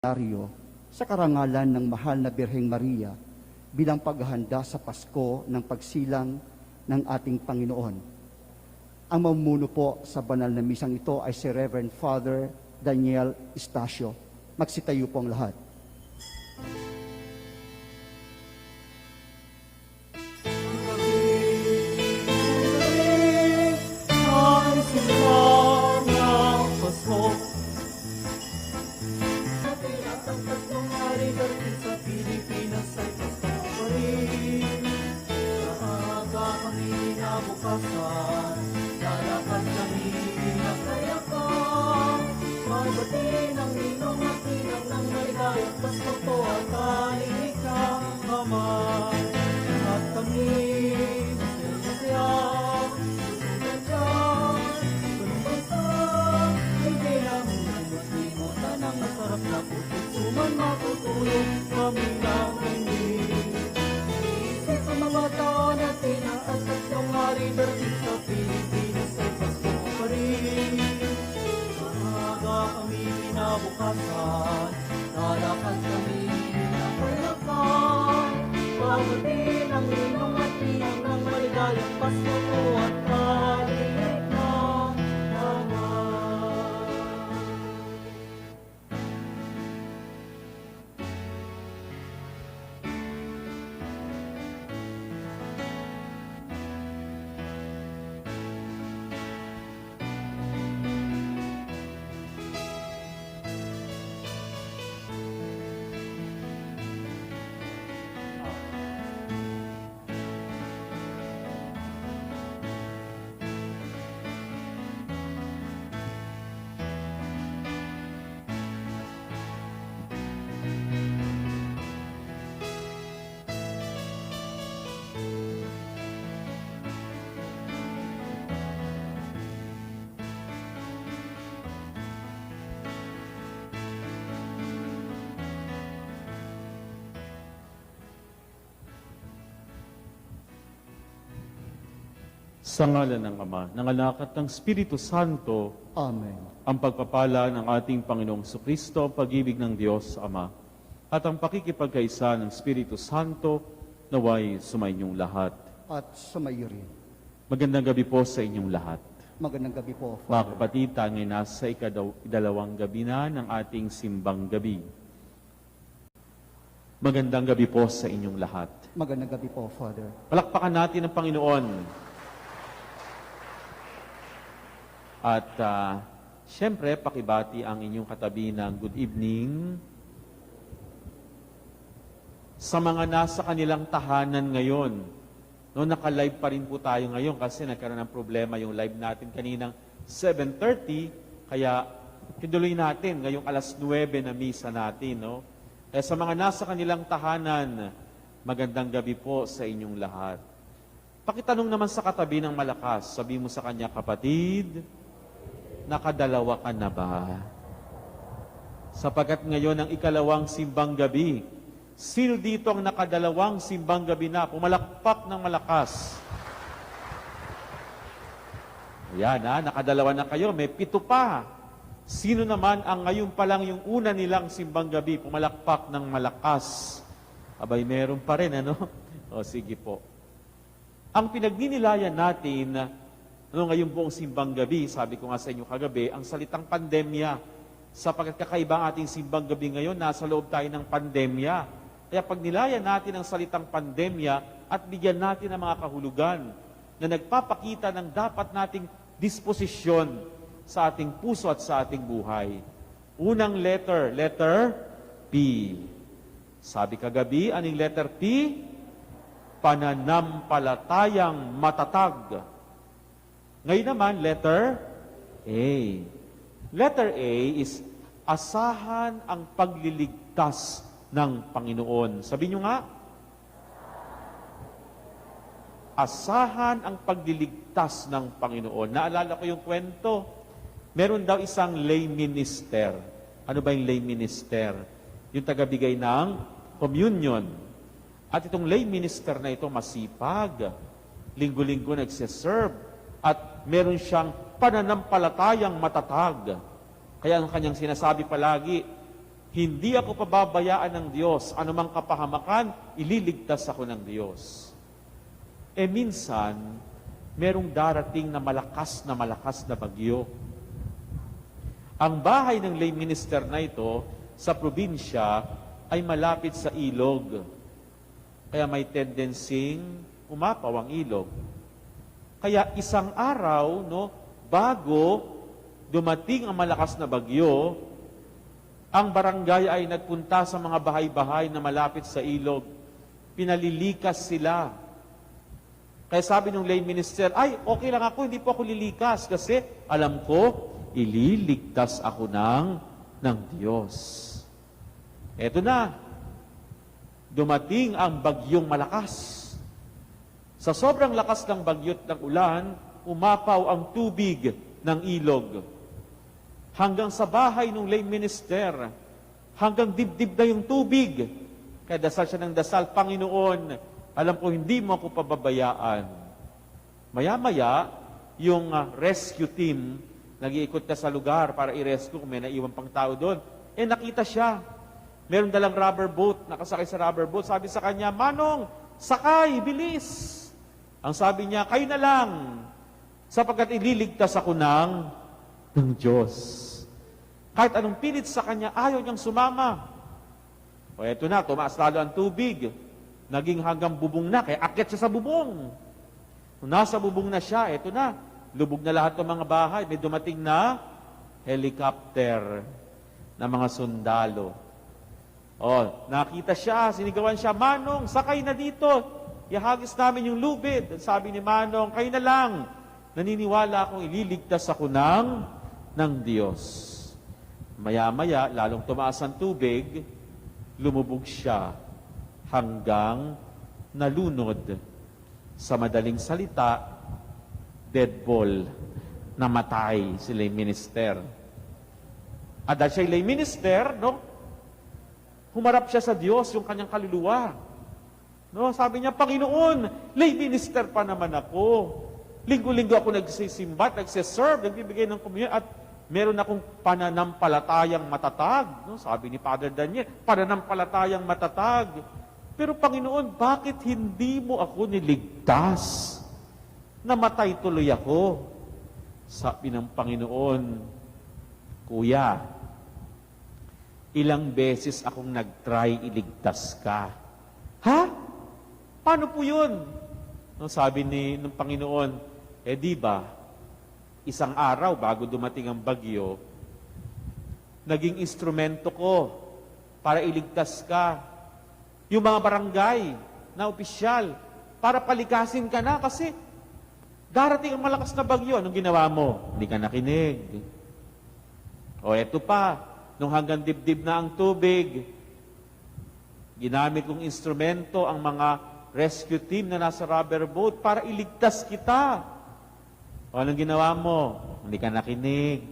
sa karangalan ng mahal na Birheng Maria bilang paghahanda sa Pasko ng pagsilang ng ating Panginoon. Ang mamumuno po sa banal na misang ito ay si Reverend Father Daniel Estacio. Magsitayo po ang lahat. Sa ngalan ng Ama, ng Anak at ng Espiritu Santo, Amen. ang pagpapala ng ating Panginoong Kristo, pag-ibig ng Diyos Ama, at ang pakikipagkaisa ng Espiritu Santo, naway sumainyong lahat. At sumayo rin. Magandang gabi po sa inyong lahat. Magandang gabi po, Mga Father. kapatid, tayo ngayon nasa ikadalawang gabi na ng ating simbang gabi. Magandang gabi po sa inyong lahat. Magandang gabi po, Father. Palakpakan natin ang Panginoon. At siyempre, pakibati ang inyong katabi ng good evening. Sa mga nasa kanilang tahanan ngayon, no, naka-live pa rin po tayo ngayon kasi nagkaroon ng problema yung live natin kaninang 7:30, kaya tinuloy natin ngayong alas 9 na misa natin. No? Kaya sa mga nasa kanilang tahanan, magandang gabi po sa inyong lahat. Pakitanong naman sa katabi ng malakas, sabi mo sa kanya, kapatid, nakadalawa ka na ba? Sapagkat ngayon ang ikalawang simbang gabi, sino dito ang nakadalawang simbang gabi na? Pumalakpak ng malakas. Ayan nakadalawa na kayo, may 7 pa. Sino naman ang ngayon pa lang yung una nilang simbang gabi, pumalakpak ng malakas? Abay, meron pa rin, ano? O, sige po. Ang pinagninilayan natin, ngayon buong simbang gabi, sabi ko nga sa inyo kagabi, ang salitang pandemya. Sapagkat kakaiba ang ating simbang gabi ngayon, nasa loob tayo ng pandemya. Kaya pag nilayan natin ang salitang pandemya at bigyan natin ng mga kahulugan na nagpapakita ng dapat nating disposisyon sa ating puso at sa ating buhay. Unang letter P. Sabi kagabi, anong letter P? Pananampalatayang matatag. Ngayon naman, letter A. Letter A is asahan ang pagliligtas ng Panginoon. Sabi nyo nga, asahan ang pagliligtas ng Panginoon. Naalala ko yung kwento. Meron daw isang lay minister. Ano ba yung lay minister? Yung tagabigay ng communion. At itong lay minister na ito masipag. Linggo-linggo nagsiserve. At meron siyang pananampalatayang matatag. Kaya ang kanyang sinasabi palagi, Hindi ako pababayaan ng Diyos. Anumang kapahamakan, ililigtas ako ng Diyos. Minsan, merong darating na malakas na bagyo. Ang bahay ng lay minister na ito sa probinsya ay malapit sa ilog. Kaya may tendencing umapaw ang ilog. Kaya isang araw, bago dumating ang malakas na bagyo, ang barangay ay nagpunta sa mga bahay-bahay na malapit sa ilog. Pinalilikas sila. Kaya sabi ng lay minister, ay, okay lang ako, hindi po ako lilikas kasi alam ko, ililigtas ako ng Diyos. Eto na, dumating ang bagyong malakas. Sa sobrang lakas ng bagyot ng ulan, umapaw ang tubig ng ilog. Hanggang sa bahay ng lay minister, hanggang dibdib na yung tubig. Kaya dasal siya ng dasal, Panginoon, alam ko hindi mo ako pababayaan. Maya-maya, yung rescue team, nag-iikot na sa lugar para i-rescue kung may naiwan pang tao doon. Nakita siya. Meron dalang rubber boat, nakasakay sa rubber boat. Sabi sa kanya, Manong, sakay, bilis! Ang sabi niya, kayo na lang, sapagkat ililigtas ako ng Diyos. Kahit anong pilit sa kanya, ayaw niyang sumama. O eto na, tumaas lalo ang tubig. Naging hanggang bubong na, kaya akyat siya sa bubong. Kung nasa bubong na siya, eto na, lubog na lahat ng mga bahay. May dumating na helicopter na mga sundalo. Nakita siya, sinigawan siya, Manong, sakay na dito. Ihagis namin yung lubid. Sabi ni Manong, kayo na lang. Naniniwala akong ililigtas ako ng Diyos. Maya-maya, lalong tumaas ang tubig, lumubog siya hanggang nalunod. Sa madaling salita, dead ball, namatay si lay minister. At dahil siya lay minister, humarap siya sa Diyos, yung kanyang kaluluwa. Sabi niya, Panginoon, lay minister pa naman ako. Linggo-linggo ako nagsisimba, nagsiserve, nagbibigay ng komunyon, at meron akong pananampalatayang matatag. Sabi ni Father Daniel, pananampalatayang matatag. Pero Panginoon, bakit hindi mo ako niligtas? Namatay tuloy ako. Sabi ng Panginoon, Kuya, ilang beses akong nag-try iligtas ka. Ha? Paano po yun? Sabi ng Panginoon, di ba, isang araw bago dumating ang bagyo, naging instrumento ko para iligtas ka. Yung mga barangay na opisyal, para palikasin ka na kasi darating ang malakas na bagyo. Anong ginawa mo? Hindi ka nakinig. Eto pa, nung hanggang dibdib na ang tubig, ginamit kong instrumento ang mga rescue team na nasa rubber boat para iligtas kita. Anong ginawa mo? Hindi ka nakinig.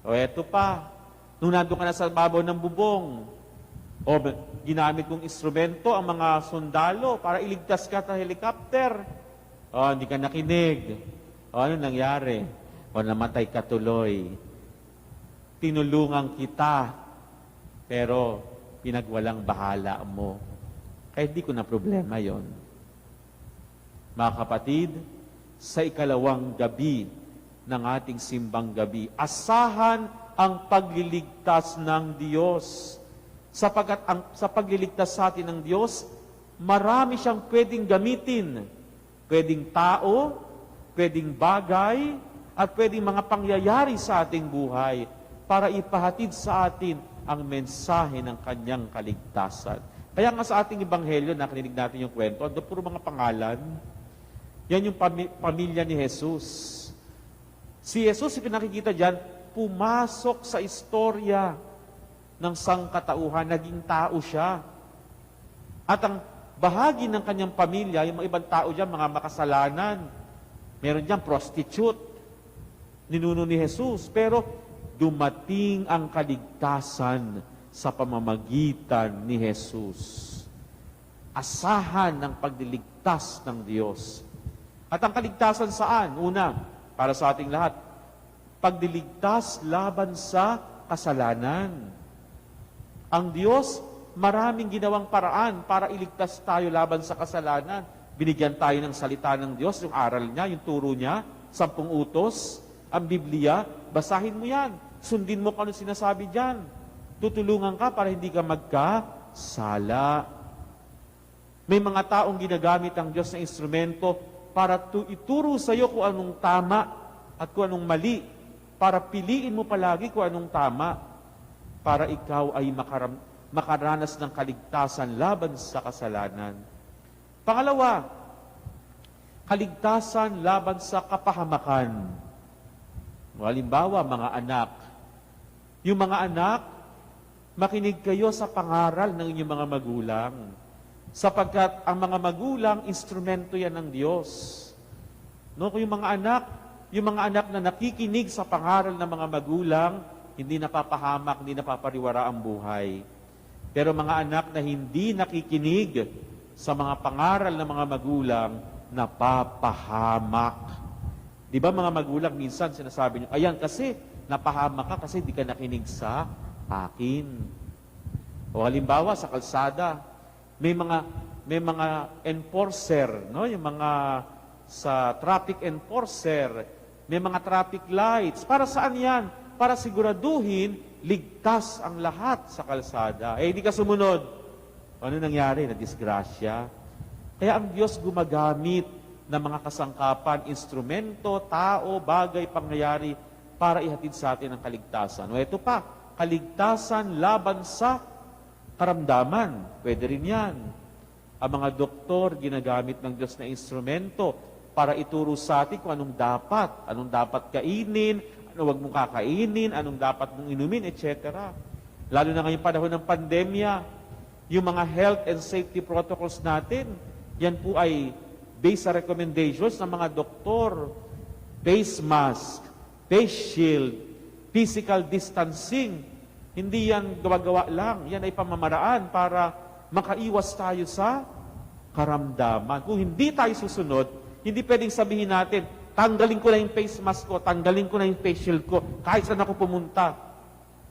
Eto pa, nung nandun ka na sa babaw ng bubong, ginamit kong instrumento ang mga sundalo para iligtas ka sa helicopter. Hindi ka nakinig. Ano nangyari? Namatay ka tuloy. Tinulungan kita, pero pinagwalang bahala mo. Kaya di ko na problema yon. Mga kapatid, sa ikalawang gabi ng ating simbang gabi, asahan ang pagliligtas ng Diyos. Sapagkat sa pagliligtas sa atin ng Diyos, marami siyang pwedeng gamitin. Pwedeng tao, pwedeng bagay, at pwedeng mga pangyayari sa ating buhay para ipahatid sa atin ang mensahe ng kanyang kaligtasan. Kaya nga sa ating ebanghelyo, nakinig natin yung kwento, ando puro mga pangalan. Yan yung pamilya ni Jesus. Si Jesus, yung nakikita dyan, pumasok sa istorya ng sangkatauhan, naging tao siya. At ang bahagi ng kanyang pamilya, yung mga ibang tao dyan, mga makasalanan, meron dyan prostitute, ninuno ni Jesus. Pero dumating ang kaligtasan sa pamamagitan ni Jesus. Asahan ng pagliligtas ng Diyos. At ang kaligtasan saan? Una, para sa ating lahat, pagliligtas laban sa kasalanan. Ang Diyos, maraming ginawang paraan para iligtas tayo laban sa kasalanan. Binigyan tayo ng salita ng Diyos, yung aral niya, yung turo niya, 10 utos, ang Biblia, basahin mo yan. Sundin mo kung ano sinasabi dyan. Tutulungan ka para hindi ka magkasala. May mga taong ginagamit ang Diyos na instrumento para ituro sa iyo kung anong tama at kung anong mali. Para piliin mo palagi kung anong tama. Para ikaw ay makaranas ng kaligtasan laban sa kasalanan. Pangalawa, kaligtasan laban sa kapahamakan. Halimbawa, mga anak. Yung mga anak, makinig kayo sa pangaral ng inyong mga magulang. Sapagkat ang mga magulang, instrumento yan ng Diyos. No, kung yung mga anak na nakikinig sa pangaral ng mga magulang, hindi napapahamak, hindi napapariwara ang buhay. Pero mga anak na hindi nakikinig sa mga pangaral ng mga magulang, napapahamak. Di ba mga magulang, minsan sinasabi nyo, ayan kasi, napahamak ka kasi di ka nakinig sa akin. O halimbawa, sa kalsada, may mga enforcer, no? Yung mga sa traffic enforcer, may mga traffic lights. Para saan yan? Para siguraduhin, ligtas ang lahat sa kalsada. Eh, hindi ka sumunod. Ano nangyari? Nadisgrasya. Kaya ang Diyos gumagamit ng mga kasangkapan, instrumento, tao, bagay, pangyayari para ihatid sa atin ang kaligtasan. O ito pa, kaligtasan laban sa karamdaman. Pwede rin yan. Ang mga doktor, ginagamit ng Diyos na instrumento para ituro sa atin kung anong dapat kainin, ano wag mong kakainin, anong dapat mong inumin, etc. Lalo na ngayong panahon ng pandemya, yung mga health and safety protocols natin, yan po ay based sa recommendations ng mga doktor. Face mask, face shield, physical distancing. Hindi yan gawa-gawa lang. Yan ay pamamaraan para makaiwas tayo sa karamdaman. Kung hindi tayo susunod, hindi pwedeng sabihin natin, tanggalin ko na yung face mask ko, tanggalin ko na yung face shield ko, kahit saan ako pumunta.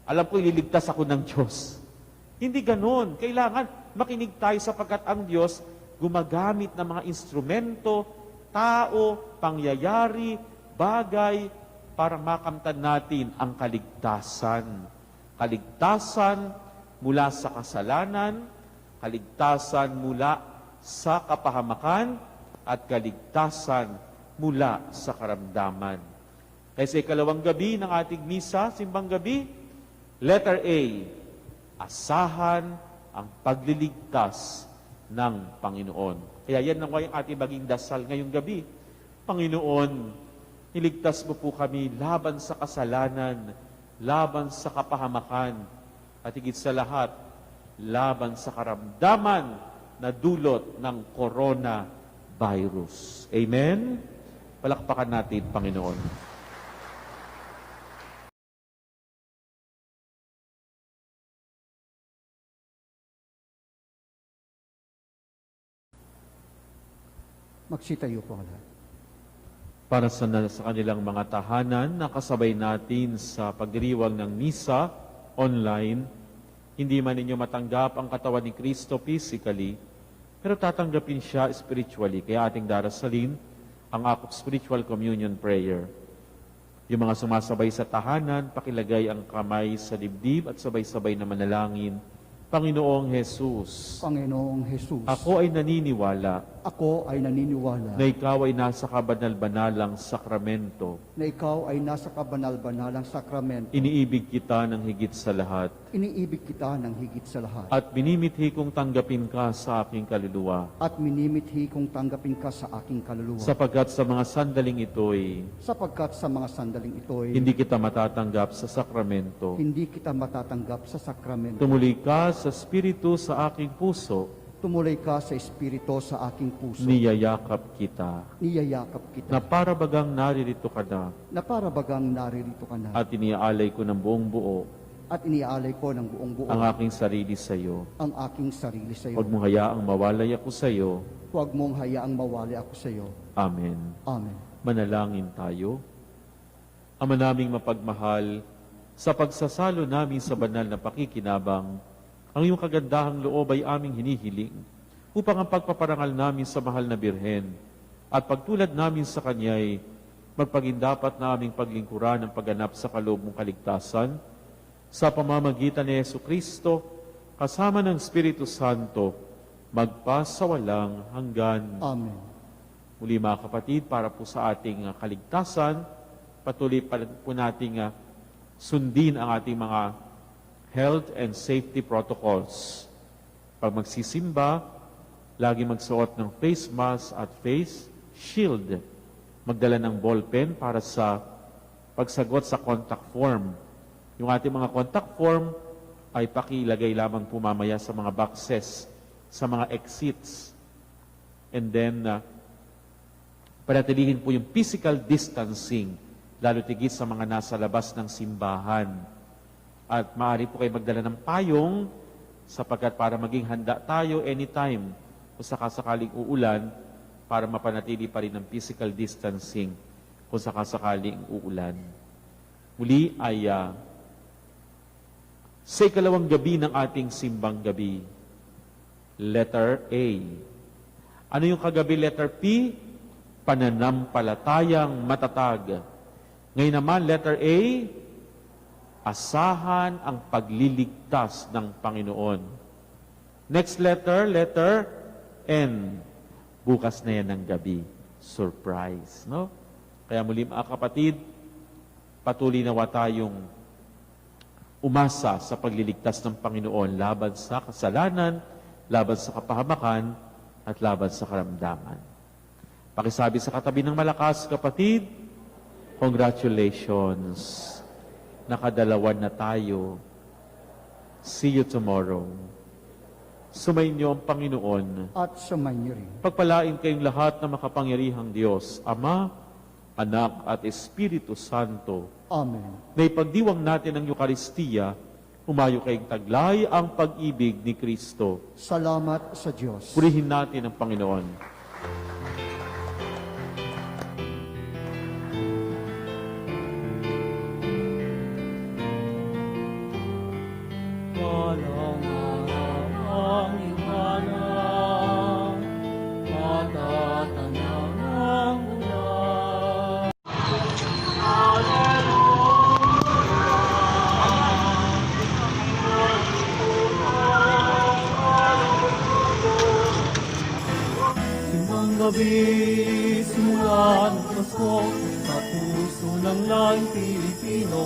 Alam ko, ililigtas ako ng Diyos. Hindi ganon. Kailangan makinig tayo sapagkat ang Diyos gumagamit ng mga instrumento, tao, pangyayari, bagay, para makamtan natin ang kaligtasan. Kaligtasan mula sa kasalanan, kaligtasan mula sa kapahamakan, at kaligtasan mula sa karamdaman. Kaya sa ikalawang gabi ng ating misa, simbang gabi, letter A, asahan ang pagliligtas ng Panginoon. Kaya yan ang ating maging dasal ngayong gabi. Panginoon, iligtas mo po kami laban sa kasalanan, laban sa kapahamakan, at higit sa lahat, laban sa karamdaman na dulot ng coronavirus. Amen? Palakpakan natin, Panginoon. Magsitayo po ang lahat. Para sa kanilang mga tahanan na kasabay natin sa pagdiriwang ng misa online, hindi man ninyo matanggap ang katawan ni Kristo physically, pero tatanggapin siya spiritually. Kaya ating darasalin ang Act of Spiritual Communion Prayer. Yung mga sumasabay sa tahanan, pakilagay ang kamay sa dibdib at sabay-sabay na manalangin. Panginoong Jesus, Panginoong Jesus, ako ay naniniwala ako ay naniniwala na ikaw ay nasa kabanal-banalang sakramento. na ikaw ay nasa kabanal-banalang sakramento. Iniibig kita ng higit sa lahat. Iniibig kita ng higit sa lahat. At binimithi kong tanggapin ka sa aking kaluluwa. At minimithi kong tanggapin ka sa aking kaluluwa. Sapagkat sa mga sandaling ito'y Sapagkat sa mga sandaling ito'y hindi kita matatanggap sa sakramento. hindi kita matatanggap sa sakramento. Tumuli ka sa Espiritu sa aking puso. Tumuloy ka sa Espiritu sa aking puso. Niyayakap kita. Niyayakap kita. Na para bagang naririto ka na. Na para bagang naririto ka na. At iniaalay ko ng buong buo At iniaalay ko ng buong buo ang aking sarili sa iyo. ang aking sarili sa iyo. Huwag mong hayaang mawalay ako sa iyo. Huwag mong hayaang mawali ako sa iyo. Amen. Amen. Manalangin tayo. Ama naming mapagmahal, sa pagsasalo namin sa banal na pakikinabang, Ang iyong kagandahang loob ay aming hinihiling upang ang pagpaparangal namin sa mahal na Birhen at pagtulad namin sa Kanya'y magpagindapat na aming paglingkuran ng pagganap sa kaloob mong kaligtasan sa pamamagitan ni Yesu Kristo kasama ng Espiritu Santo magpasawalang hanggan. Amen. Muli mga kapatid, para po sa ating kaligtasan, patuloy pa po nating sundin ang ating mga health and safety protocols. Pag magsisimba, lagi magsuot ng face mask at face shield. Magdala ng ballpen para sa pagsagot sa contact form. Yung ating mga contact form ay pakilagay lamang po mamaya sa mga boxes, sa mga exits. And then, panatilihin po yung physical distancing, lalo tigit sa mga nasa labas ng simbahan. At maaari po kayo magdala ng payong sapagkat para maging handa tayo anytime kung sakasakaling uulan para mapanatili pa rin ang physical distancing kung sakasakaling uulan. Muli ay sa ikalawang gabi ng ating simbang gabi. Letter A. Ano yung kagabi letter P? Pananampalatayang matatag. Ngayon naman, letter A, asahan ang pagliligtas ng Panginoon. Next letter, letter N. Bukas na yan ng gabi. Surprise, no? Kaya muli mga kapatid, patuloy nawa tayong umasa sa pagliligtas ng Panginoon laban sa kasalanan, laban sa kapahamakan, at laban sa karamdaman. Pakisabi sa katabi ng malakas, kapatid, congratulations. Nakadalawan na tayo. See you tomorrow. Sumainyo ang Panginoon. At sumainyo rin. Pagpalain kayong lahat na makapangyarihang Diyos, Ama, Anak at Espiritu Santo. Amen. Na ipagdiwang natin ang Eukaristiya, humayo kayong taglay ang pag-ibig ni Kristo. Salamat sa Diyos. Purihin natin ang Panginoon. Walang araw ang iwanan, matatanaw ang ulan. Simbang gabi, simula ng Pasko, sa puso ng laing Pilipino.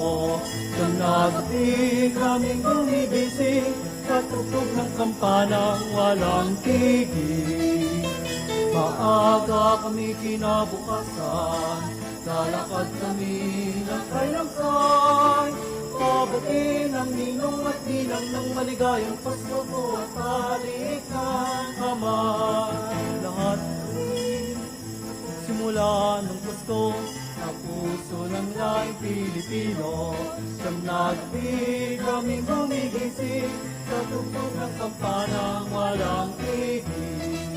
Siyang nagabi kaming bumibisig, sa tugtog ng kampanang walang tigil. Maaga kami kinabukasan, lalakad kami ng kay-langkay. Pabatiin ang ninong at ninang ng maligayang Pasko po at halikan kamay. Lahat kami, simula ng Pasko, sa puso ng laing Pilipino. Siyang nagbi kami gumigising, sa tugtog ng kampanang walang tigil.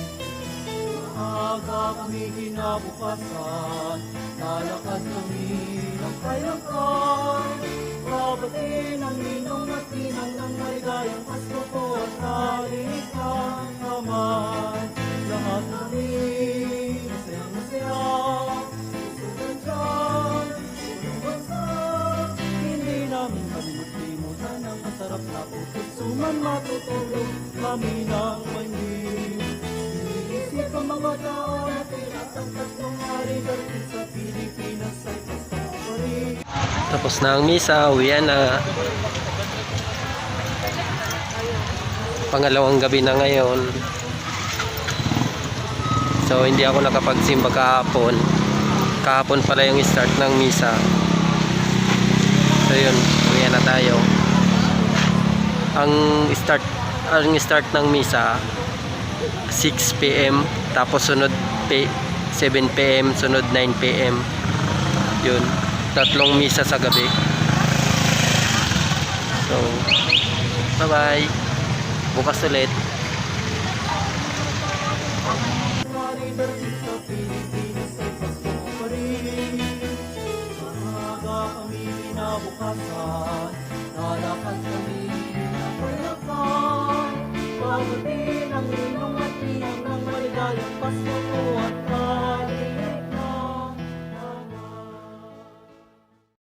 Maaga kami kinabukasan, lalakad kami ng kay-langkay. Babatiin ang ninong at ninang ng maligayang Pasko po at halikan kamay. Lahat kami masayang masaya, susugan dyan, unang bansa. Hindi namin kalimutan ang masarap na puso't suman matutulog kami ng maingin. Iniisip ang mga tao na tinatangkat ng hari-garin sa Pilipinas ay Pasko pa rin. Tapos na ang misa, uwian na. Pangalawang gabi na ngayon. So hindi ako nakapagsimba kahapon. Kahapon pala yung start ng misa. So yun, uwian na tayo. Ang start ng misa 6 PM, tapos sunod 7 PM, sunod 9 PM. Yun, tatlong misa sa gabi. So bye bye, bukas ulit. Hari-garin sa Pilipinas ay Pasko pa rin. Maaga kami kinabukasan, lalakad kami ng kay-langkay. ng ninong at ninang ng maligayang Pasko po at